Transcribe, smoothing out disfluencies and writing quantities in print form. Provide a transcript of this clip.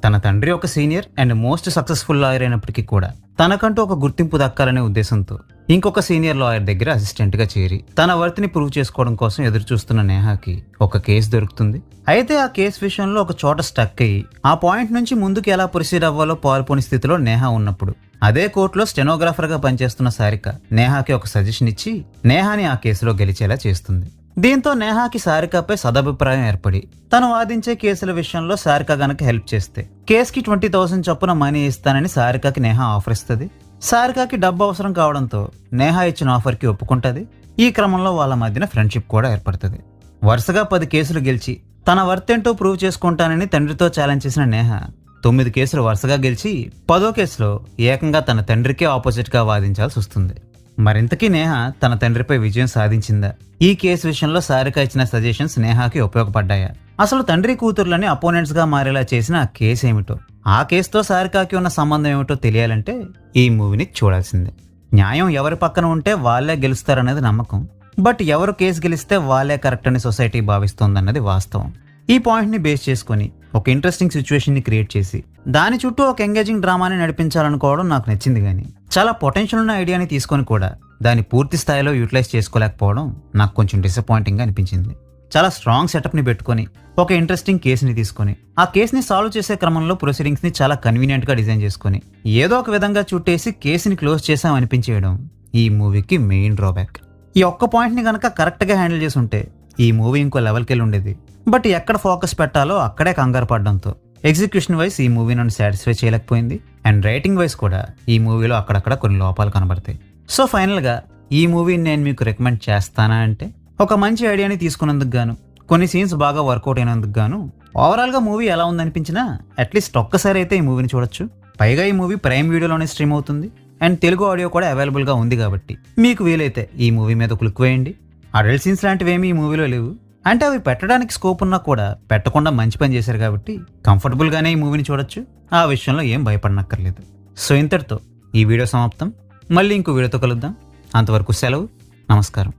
తన తండ్రి ఒక senior and most successful lawyer అయినప్పటికీ కూడా తనకంటూ ఒక గుర్తింపు దక్కాలనే ఉద్దేశంతో ఇంకొక సీనియర్ లాయర్ దగ్గర అసిస్టెంట్ గా చేరి తన వర్త్ని ప్రూవ్ చేసుకోవడం కోసం ఎదురు చూస్తున్న నేహాకి ఒక కేసు దొరుకుతుంది. అయితే ఆ కేసు విషయంలో ఒక చోట స్టక్ అయ్యి ఆ పాయింట్ నుంచి ముందుకు ఎలా ప్రొసీడ్ అవ్వాలో పాల్పోని స్థితిలో నేహా ఉన్నప్పుడు అదే కోర్టులో స్టెనోగ్రాఫర్ గా పనిచేస్తున్న సారిక నేహాకి ఒక సజెషన్ ఇచ్చి నేహాని ఆ కేసులో గెలిచేలా చేస్తుంది. దీంతో నేహాకి సారికపై సదభిప్రాయం ఏర్పడి తను వాదించే కేసుల విషయంలో సారిక గనక హెల్ప్ చేస్తే కేసుకి 20,000 చొప్పున మనీ ఇస్తానని సారికకి నేహా ఆఫర్ ఇస్తుంది. సారికకి డబ్బు అవసరం కావడంతో నేహా ఇచ్చిన ఆఫర్కి ఒప్పుకుంటుంది. ఈ క్రమంలో వాళ్ళ మధ్యన ఫ్రెండ్షిప్ కూడా ఏర్పడుతుంది. వరుసగా 10 కేసులు గెలిచి తన వర్త్ ఏంటో ప్రూవ్ చేసుకుంటానని తండ్రితో ఛాలెంజ్ చేసిన నేహా 9 కేసులు వరుసగా గెలిచి 10వ కేసులో ఏకంగా తన తండ్రికే ఆపోజిట్ గా వాదించాల్సి వస్తుంది. మరింతకీ నేహా తన తండ్రిపై విజయం సాధించిందా? ఈ కేసు విషయంలో సారిక ఇచ్చిన సజెషన్స్ నేహాకి ఉపయోగపడ్డాయా? అసలు తండ్రి కూతుర్లని అపోనెంట్స్ గా మారేలా చేసిన ఆ కేసు ఏమిటో, ఆ కేసుతో సారికకి ఉన్న సంబంధం ఏమిటో తెలియాలంటే ఈ మూవీని చూడాల్సిందే. న్యాయం ఎవరి పక్కన ఉంటే వాళ్ళే గెలుస్తారనేది నమ్మకం. బట్ ఎవరు కేసు గెలిస్తే వాళ్ళే కరెక్ట్ అని సొసైటీ భావిస్తోందన్నది వాస్తవం. ఈ పాయింట్ ని బేస్ చేసుకుని ఒక ఇంట్రెస్టింగ్ సిచ్యువేషన్ ని క్రియేట్ చేసి దాని చుట్టూ ఒక ఎంగేజింగ్ డ్రామాని నడిపించాలనుకోవడం నాకు నచ్చింది. కానీ చాలా పొటెన్షియల్ ఉన్న ఐడియాని తీసుకొని కూడా దాన్ని పూర్తి స్థాయిలో యూటిలైజ్ చేసుకోలేకపోవడం నాకు కొంచెం డిసప్పాయింటింగ్ గా అనిపించింది. చాలా స్ట్రాంగ్ సెటప్ ని పెట్టుకుని ఒక ఇంట్రెస్టింగ్ కేసుని తీసుకుని ఆ కేసుని సాల్వ్ చేసే క్రమంలో ప్రొసీడింగ్స్ ని చాలా కన్వీనియంట్ గా డిజైన్ చేసుకుని ఏదో ఒక విధంగా చుట్టేసి కేసుని క్లోజ్ చేసాం అనిపించేయడం ఈ మూవీకి మెయిన్ డ్రాబ్యాక్. ఈ ఒక్క పాయింట్ ని గనక కరెక్ట్ గా హ్యాండిల్ చేసి ఉంటే ఈ మూవీ ఇంకో లెవెల్కి వెళ్ళి ఉండేది. బట్ ఎక్కడ ఫోకస్ పెట్టాలో అక్కడే కంగారు పడడంతో ఎగ్జిక్యూషన్ వైజ్ ఈ మూవీ నన్ను సాటిస్ఫై చేయలేకపోయింది. అండ్ రైటింగ్ వైజ్ కూడా ఈ మూవీలో అక్కడక్కడ కొన్ని లోపాలు కనబడతాయి. సో ఫైనల్ గా ఈ మూవీని నేను మీకు రికమెండ్ చేస్తానా అంటే, ఒక మంచి ఐడియాని తీసుకున్నందుకు గాను, కొన్ని సీన్స్ బాగా వర్కౌట్ అయినందుకు గాను, ఓవరాల్ గా మూవీ ఎలా ఉందనిపించినా అట్లీస్ట్ ఒక్కసారి అయితే ఈ మూవీని చూడొచ్చు. పైగా ఈ మూవీ ప్రైమ్ వీడియోలోనే స్ట్రీమ్ అవుతుంది అండ్ తెలుగు ఆడియో కూడా అవైలబుల్ గా ఉంది. కాబట్టి మీకు వీలైతే ఈ మూవీ మీద క్లిక్ వేయండి. అడల్ట్ సీన్స్ లాంటివి ఏమీ ఈ మూవీలో లేవు. అంటే అవి పెట్టడానికి స్కోప్ ఉన్నా కూడా పెట్టకుండా మంచి పని చేశారు కాబట్టి కంఫర్టబుల్ గానే ఈ మూవీని చూడొచ్చు. ఆ విషయంలో ఏం భయపడనక్కర్లేదు. సో ఇంతటితో ఈ వీడియో సమాప్తం. మళ్ళీ ఇంకో వీడియోతో కలుద్దాం. అంతవరకు సెలవు. నమస్కారం.